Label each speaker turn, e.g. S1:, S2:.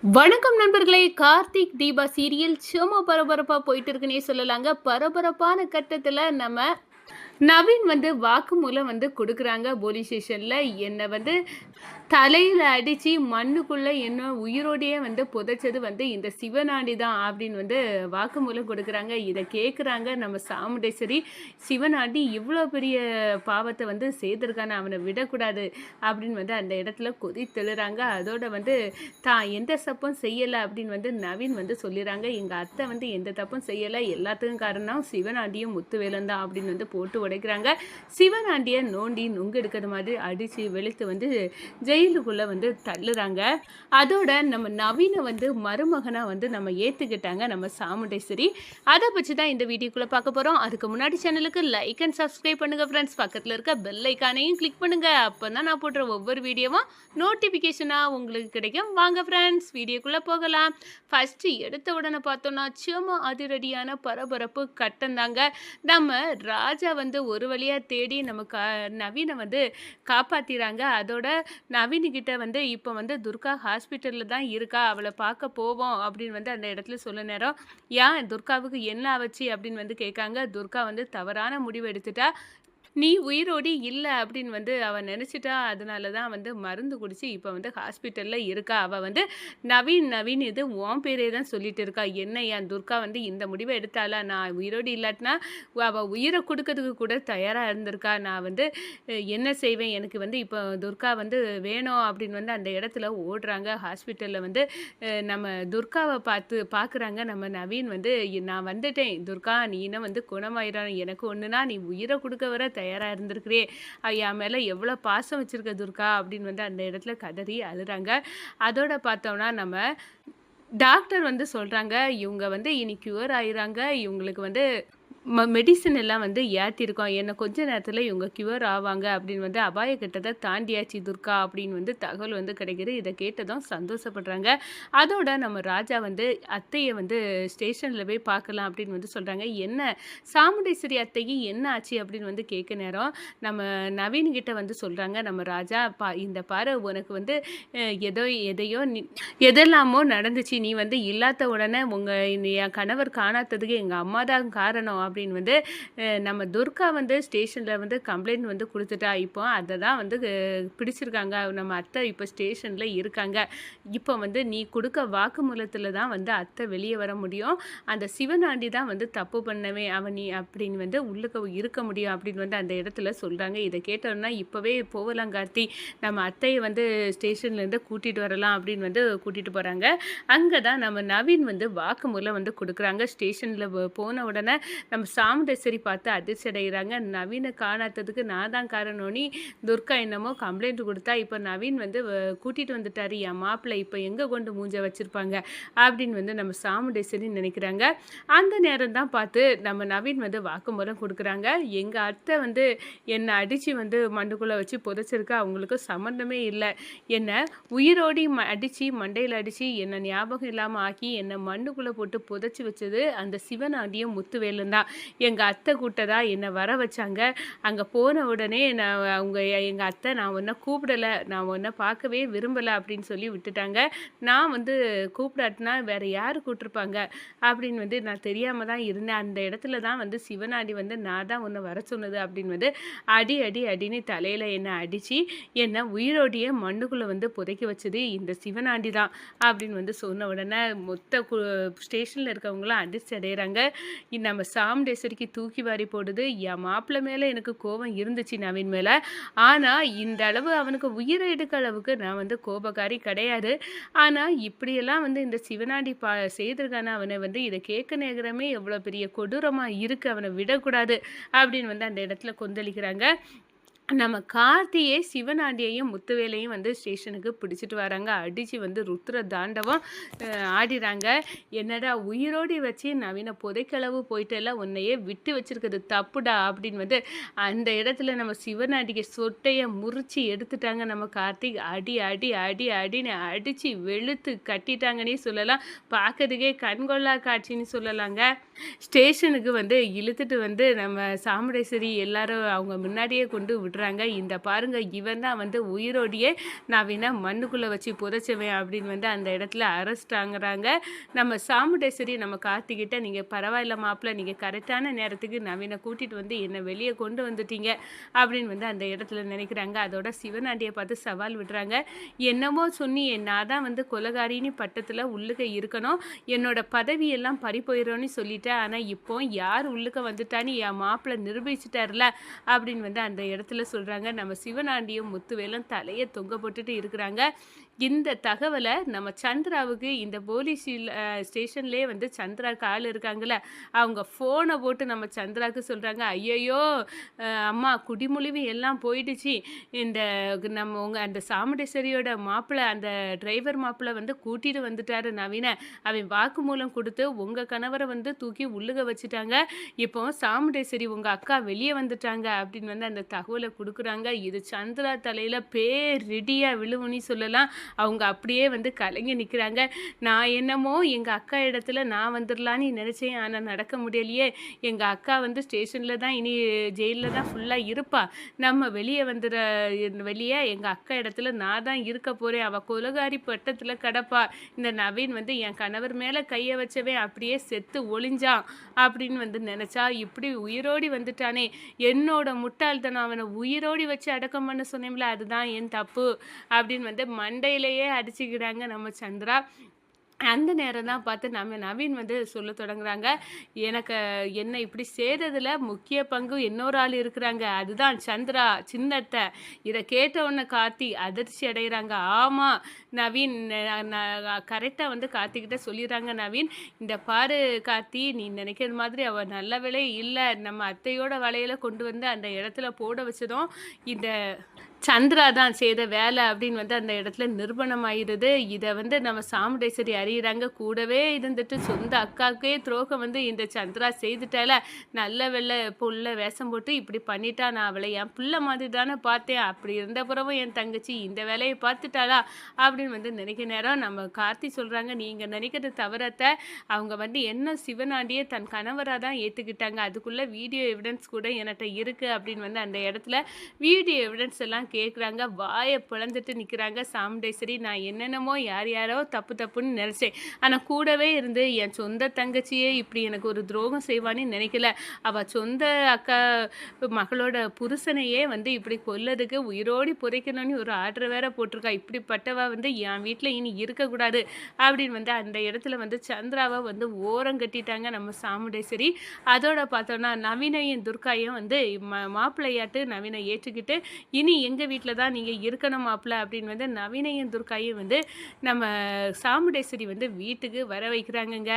S1: வணக்கம் நண்பர்களே! கார்த்திக், தீபா சீரியல் செம பரபரப்பா போயிட்டு இருக்குன்னே சொல்லலாங்க. பரபரப்பான கட்டத்துல நம்ம நவீன் வாக்குமூலம் குடுக்குறாங்க போலீஸ் ஸ்டேஷன்ல. என்ன தலையில அடிச்சு மண்ணுக்குள்ள என்ன உயிரோடையே புதைச்சது இந்த சிவனாண்டி தான் அப்படின்னு வாக்குமூலம் குடுக்குறாங்க. இத கேட்குறாங்க நம்ம சாமுண்டேஸ்வரி. சிவனாண்டி இவ்ளோ பெரிய பாவத்த செய்திருக்கானே, அவன விடக்கூடாது அப்படின்னு அந்த இடத்துல கொதித்தெழுறாங்க. அதோட தான் எந்த தப்பும் செய்யல அப்படின்னு நவீன் சொல்லிறாங்க. எங்க அத்தை எந்த தப்பும் செய்யல. எல்லாத்துக்கும் காரணம் சிவனாண்டியும் முத்துவேலன் தான் அப்படின்னு போட்டு உடைக்கிறாங்க. சிவனாண்டிய நோண்டி நுங்கு எடுக்கிற மாதிரி அடிச்சு வெளுத்து ஜெயிலுக்குள்ள தள்ளுறாங்க. அதோட நம்ம நவீன மருமகனா நம்ம ஏத்துக்கிட்டாங்க நம்ம சாமுண்டேஸ்வரி. அதை பற்றி தான் இந்த வீடியோக்குள்ள பார்க்க போறோம். அதுக்கு முன்னாடி சேனலுக்கு லைக் அண்ட் சப்ஸ்கிரைப் பண்ணுங்க ஃப்ரெண்ட்ஸ். பக்கத்தில் இருக்க பெல் ஐக்கானையும் கிளிக் பண்ணுங்க. அப்பதான் நான் போடுற ஒவ்வொரு வீடியோவும் நோட்டிபிகேஷனா உங்களுக்கு கிடைக்கும். வாங்க ஃப்ரெண்ட்ஸ், வீடியோக்குள்ள போகலாம். ஃபர்ஸ்ட் எடுத்த உடனே பார்த்தோம்னா சும்மா அதிரடியான பரபரப்பு கட்டம் தாங்க. நம்ம ராஜா ஒரு வழியா தேடி நம்ம நவீனை காப்பாத்திறாங்க. அதோட நவீன்கிட்ட இப்போ துர்கா ஹாஸ்பிட்டலில் தான் இருக்கா, அவளை பார்க்க போவோம் அப்படின்னு அந்த இடத்துல சொல்ல நேரம், ஏன் துர்காவுக்கு என்ன ஆச்சு அப்படின்னு கேட்காங்க. துர்கா தவறான முடிவு எடுத்துட்டா, நீ உயிரோடி இல்ல அப்படின்னு அவ நினைச்சிட்டா. அதனால தான் மருந்து குடிச்சு இப்ப ஹாஸ்பிட்டல்ல இருக்கா. அவ நவீன் நவீன் இது உன் பேரே தான் சொல்லிட்டு இருக்கா. என்ன என் துர்கா இந்த முடிவை எடுத்தாளா? நான் உயிரோடி இல்லாட்டினா அவ உயிரை கொடுக்கறதுக்கு கூட தயாரா இருந்திருக்கா. நான் என்ன செய்வேன்? எனக்கு இப்போ துர்கா வேணும் அப்படின்னு அந்த இடத்துல ஓடுறாங்க. ஹாஸ்பிட்டல்ல நம்ம துர்காவை பார்க்குறாங்க. நம்ம நவீன் நான் வந்துட்டேன் துர்கா, நீ இன்னும் குணமாயிரம், எனக்கு ஒன்றுனா நீ உயிரை கொடுக்க வர தயாராக இருந்திருக்கிறே, என் மேலே எவ்வளோ பாசம் வச்சுருக்க துர்கா அப்படின்னு அந்த இடத்துல கதறி அழுறாங்க. அதோட பார்த்தோம்னா நம்ம டாக்டர் சொல்கிறாங்க, இவங்க இனி க்யூர் ஆயிறாங்க. இவங்களுக்கு மெடிசன் எல்லாம் ஏற்றிருக்கோம். என்ன கொஞ்ச நேரத்தில் இவங்க க்யூர் ஆவாங்க அப்படின்னு அபாய கட்டத்தை தாண்டியாச்சு துர்கா அப்படின்னு தகவல் கிடைக்குது. இதை கேட்டதும் சந்தோஷப்படுறாங்க. அதோட நம்ம ராஜா அத்தையை ஸ்டேஷனில் போய் பார்க்கலாம் அப்படின்னு சொல்கிறாங்க. என்ன சாமுண்டேஸ்வரி அத்தைக்கு என்ன ஆச்சு அப்படின்னு கேட்க நேரம் நம்ம நவீன்கிட்ட சொல்கிறாங்க. நம்ம ராஜா இந்த பாரு, உனக்கு எதையோ எதெல்லாமோ நடந்துச்சு. நீ இல்லாத உடனே என் கணவர் காணாததுக்கு எங்கள் அம்மா தான் காரணம் அப்படின்னு நம்ம துர்கா ஸ்டேஷனில் கம்ப்ளைண்ட் கொடுத்துட்டா. இப்போ அதை தான் பிடிச்சிருக்காங்க. நம்ம அத்தை இப்போ ஸ்டேஷனில் இருக்காங்க. இப்போ நீ கொடுக்க வாக்குமூலத்தில் தான் அத்தை வெளியே வர முடியும். அந்த சிவனாண்டி தான் தப்பு பண்ணவே அவன் நீ அப்படின்னு உள்ளுக்க இருக்க முடியும் அப்படின்னு அந்த இடத்துல சொல்கிறாங்க. இதை கேட்டோம்னா இப்போவே போகலாம் கார்த்தி, நம்ம அத்தையை ஸ்டேஷன்லேருந்து கூட்டிகிட்டு வரலாம் அப்படின்னு கூட்டிகிட்டு போகிறாங்க. அங்கே தான் நம்ம நவீன் வாக்குமூலம் கொடுக்குறாங்க. ஸ்டேஷனில் போன உடனே நம்ம சாமுண்டேஸ்வரி பார்த்து அதிர்ச்சி அடைகிறாங்க. நவீனை காணாததுக்கு நான் தான் காரணம்னு துர்கா என்னமோ கம்ப்ளைண்ட் கொடுத்தா. இப்போ நவீன் கூட்டிகிட்டு வந்துட்டாரு என் மாப்பிள்ளை, இப்போ எங்கே கொண்டு மூஞ்ச வச்சுருப்பாங்க அப்படின்னு நம்ம சாமுண்டேஸ்வரி நினைக்கிறாங்க. அந்த நேரம் தான் பார்த்து நம்ம நவீன் வாக்குமூலம் கொடுக்குறாங்க. எங்கள் அத்தை என்னை அடித்து மண்டுக்குள்ளே வச்சு புதைச்சிருக்கா, அவங்களுக்கு சம்மந்தமே இல்லை. என்னை உயிரோடி அடித்து மண்டையில் அடித்து என்னை ஞாபகம் இல்லாமல் ஆக்கி என்னை மண்ணுக்குள்ளே போட்டு புதைச்சி வச்சது அந்த சிவனாண்டியும் முத்துவேலும் தான். எங்கள் அத்தை கூட்டதா என்னை வர வச்சாங்க. அங்கே போன உடனே எங்கள் அத்தை நான் ஒன்றை கூப்பிடலை, நான் ஒன்றை பார்க்கவே விரும்பலை அப்படின்னு சொல்லி விட்டுட்டாங்க. நான் கூப்பிடாட்டினா வேறு யார் கூப்பிட்ருப்பாங்க அப்படின்னு நான் தெரியாமல் தான் இருந்தேன். அந்த இடத்துல தான் சிவனாண்டி நான் தான் உன்னை வர சொன்னது அப்படின்னு அடி அடி அடின்னு தலையில் என்னை அடித்து என்னை உயிரோடையே மண்ணுக்குள்ளே புதைக்க வச்சது இந்த சிவனாண்டி தான் அப்படின்னு சொன்ன உடனே மொத்த ஸ்டேஷனில் இருக்கவங்களாம் அதிர்ச்சி அடைகிறாங்க. நம்ம சாமுண்டேஸ்வரிக்கு தூக்கி வாரி போடுது. என் மாப்பிள்ளை மேலே எனக்கு கோபம் இருந்துச்சு நவீன் மேலே. ஆனால் இந்த அளவு அவனுக்கு உயிரை எடுக்க அளவுக்கு நான் கோபக்காரி கிடையாது. ஆனால் இப்படியெல்லாம் இந்த சிவனாண்டி செய்திருக்கான அவனை இதை கேட்க நேரமே எவ்வளோ பெரிய கொடூரமாக இருக்குது, அவனை விடக்கூடாது அப்படின்னு அந்த இடத்துல கொந்தளிக்கிறாங்க. நம்ம கார்த்தியே சிவனாண்டியையும் முத்துவேலையும் ஸ்டேஷனுக்கு பிடிச்சிட்டு வராங்க. அடித்து ருத்ர தாண்டவம் ஆடிறாங்க. என்னடா உயிரோடி வச்சு நவீன புதைக்களவு போயிட்டெல்லாம் உன்னையே விட்டு வச்சிருக்கிறது தப்புடா அப்படின்னு அந்த இடத்துல நம்ம சிவனாண்டிக்கு சொட்டையை முறிச்சு எடுத்துட்டாங்க. நம்ம கார்த்திக் அடி அடி அடி அடின்னு அடித்து வெளுத்து கட்டிட்டாங்கன்னே சொல்லலாம். பார்க்கறதுக்கே கண்கொள்ளா காட்சின்னு சொல்லலாங்க. ஸ்டேஷனுக்கு இழுத்துட்டு நம்ம சாமுண்டேஸ்வரி எல்லாரும் அவங்க முன்னாடியே கொண்டு விடுறாங்க. சொல்றாங்க, "இந்த பாருங்க இவன் தான் வந்து உயிரோடையே நவீன மண்ணுக்குள்ள வச்சு புதைச்சவன்" அப்படின்னு வந்து அந்த இடத்துல அரெஸ்ட் ஆகுறாங்க. நம்ம சாமுண்டேஸ்வரி நம்ம கார்த்திகிட்ட, "நீங்க பரவாயில்ல மாப்பிள, நீங்க கரெக்டான நேரத்துக்கு நவீன கூட்டிட்டு வந்து என்ன வெளிய கொண்டு வந்துட்டீங்க" அப்படின்னு வந்து அந்த இடத்துல நினைக்கிறாங்க. அதோட சிவனாண்டிய பார்த்து சவால் விடுறாங்க. "என்னமோ சொன்னியே, நான் தான் வந்து கொலைகாரின்னு பட்டத்துல உள்ளுக இருக்கணும். என்னோட பதவியெல்லாம் பறிபோயிரும்னு சொல்லிட்ட. ஆனா இப்போ யார் உள்ளுக வந்துட்டான்னு என் மாப்பிள நிரூபிச்சுட்டார்ல" அப்படின்னு வந்து அந்த இடத்துல சொல்றாங்க. நம்ம சிவனாண்டியும் முத்துவேலும் தலைய தொங்க போட்டுட்டு இருக்கிறாங்க. இந்த தகவல நம்ம சந்திராவுக்கு இந்த போலீஸ் ஸ்டேஷன்லயே வந்து சந்திராக்கு ஆள் இருக்காங்கல்ல, அவங்க ஃபோன போட்டு நம்ம சந்திராக்கு சொல்றாங்க, "ஐயய்யோ! அம்மா குடிமுழுவி எல்லாம் போயிடுச்சு. இந்த உங்க அந்த சாமுண்டேஸ்வரியோட மாப்பிள, அந்த டிரைவர் மாப்பிள வந்து கூட்டிட்டு வந்துட்டாரு நவீன. அவன் வாக்குமூலம் குடுத்து உங்க கணவர வந்து தூக்கி உள்ளுக வச்சுட்டாங்க. இப்போ சாமுண்டேஸ்வரி உங்க அக்கா வெளிய வந்துட்டாங்க" அப்படின்னு வந்து அந்த தகவல குடுக்குறாங்க. இது சந்திரா தலையில பேரிடியா விழுவுன்னு சொல்லலாம். அவங்க அப்படியே வந்து கலங்கி நிக்கிறாங்க. "நான் என்னமோ எங்க அக்கா இடத்துல நான் வந்துரலான்னு நெனச்சேன். ஆனா நடக்க முடியலையே. எங்க அக்கா வந்து ஸ்டேஷன்ல தான் இனி ஜெயில்ல தான் ஃபுல்லா இருப்பா. நம்ம வெளிய எங்க அக்கா இடத்துல நான் தான் இருக்க போறேன். அவ கொலைகாரி பட்டத்துல கெடப்பா. இந்த நவீன் வந்து என் கணவர் மேல கைய வச்சவன் அப்படியே செத்து ஒளிஞ்சான்" அப்படின்னு வந்து நெனச்சா, இப்படி உயிரோடி வந்துட்டானே! என்னோட முட்டாள்தனம், அவன உயிரோடி வச்சு அடக்கம் பண்ண சொன்னேன்ல, அதுதான் என் தப்பு அப்படின்னு வந்து மண்டையிலேயே அடிச்சுக்கிறாங்க நம்ம சந்திரா. அந்த நேரம் தான் பார்த்து நம்ம நவீன் வந்து சொல்லத் தொடங்குறாங்க. எனக்கு என்ன இப்படி செய்றதுல முக்கிய பங்கு இன்னொரு ஆள் இருக்கிறாங்க. அதுதான் சந்திரா, சின்ன அத்த. இத கேட்ட உடனே கார்த்தி அதிர்ச்சி அடையறாங்க. ஆமா, நவீன் கரெக்ட்டா வந்து கார்த்திகிட்ட சொல்லிர்றாங்க நவீன். "இந்த பாரு கார்த்தி, நீ நினைக்கிற மாதிரி அவ நல்லவளே இல்ல. நம்ம அத்தையோட வலையில கொண்டு வந்து அந்த இடத்துல போட வச்சதும் இந்த சந்திரா தான் செய்த வேலை" அப்படின்னு வந்து அந்த இடத்துல நிரூபணம் ஆயிருது. இத வந்து நம்ம சாமுண்டேஸ்வரி அறியிறாங்க. கூடவே இருந்துட்டு சொந்த அக்காவுக்கே துரோகம் வந்து இந்த சந்திரா செய்துட்டாள. நல்ல வேளை புள்ள வேஷம் போட்டு இப்படி பண்ணிட்டா. நான் அவள என் புள்ள மாதிரி தானே பார்த்தேன். அப்படி இருந்த பிறகும் என் தங்கச்சி இந்த வேலைய பார்த்துட்டாளா? அப்படின்னு வந்து நினைக்கிற நேரம் நம்ம கார்த்தி சொல்றாங்க, "நீங்க நினைக்கிறது தவறு அத்த. அவங்க வந்து என்ன சிவனாண்டிய தன் கணவரா தான் ஏத்துக்கிட்டாங்க. அதுக்குள்ள வீடியோ எவிடன்ஸ் கூட என்ட்ட இருக்கு" அப்படின்னு வந்து அந்த இடத்துல வீடியோ எவிடன்ஸ் எல்லாம் கேட்குறாங்க. வாய பிளந்துட்டு நிக்கிறாங்க சாமுண்டேஸ்வரி. "நான் என்னென்னமோ யார் யாரோ தப்பு தப்புன்னு நினைச்சேன். ஆனா கூடவே இருந்து என் சொந்த தங்கச்சியே இப்படி எனக்கு ஒரு துரோகம் செய்வான்னு நினைக்கல. அவ சொந்த அக்கா மகளோட புருஷனையே வந்து இப்படி கொல்றதுக்கு உயிரோடி புதைக்கணும்னு ஒரு ஆர்டர் வேற போட்டிருக்கா. இப்படிப்பட்டவ வந்து என் வீட்ல இனி இருக்கக்கூடாது" அப்படின்னு வந்து அந்த இடத்துல வந்து சந்திராவ வந்து ஓரம் கட்டிட்டாங்க நம்ம சாமுண்டேஸ்வரி. அதோட பார்த்தோம்னா நவீனையும் துர்காயும் வந்து மாப்பிள்ளையாட்டு நவீனை ஏற்றுக்கிட்டு, "இனி எங்க வீட்ல தான் நீங்க இருக்கணும் மாப்ள" அப்படின்னு வந்து நவீனையும் துர்காயும் வந்து நம்ம சாமுண்டேஸ்வரி வந்து வீட்டுக்கு வர வைக்கிறாங்கங்க.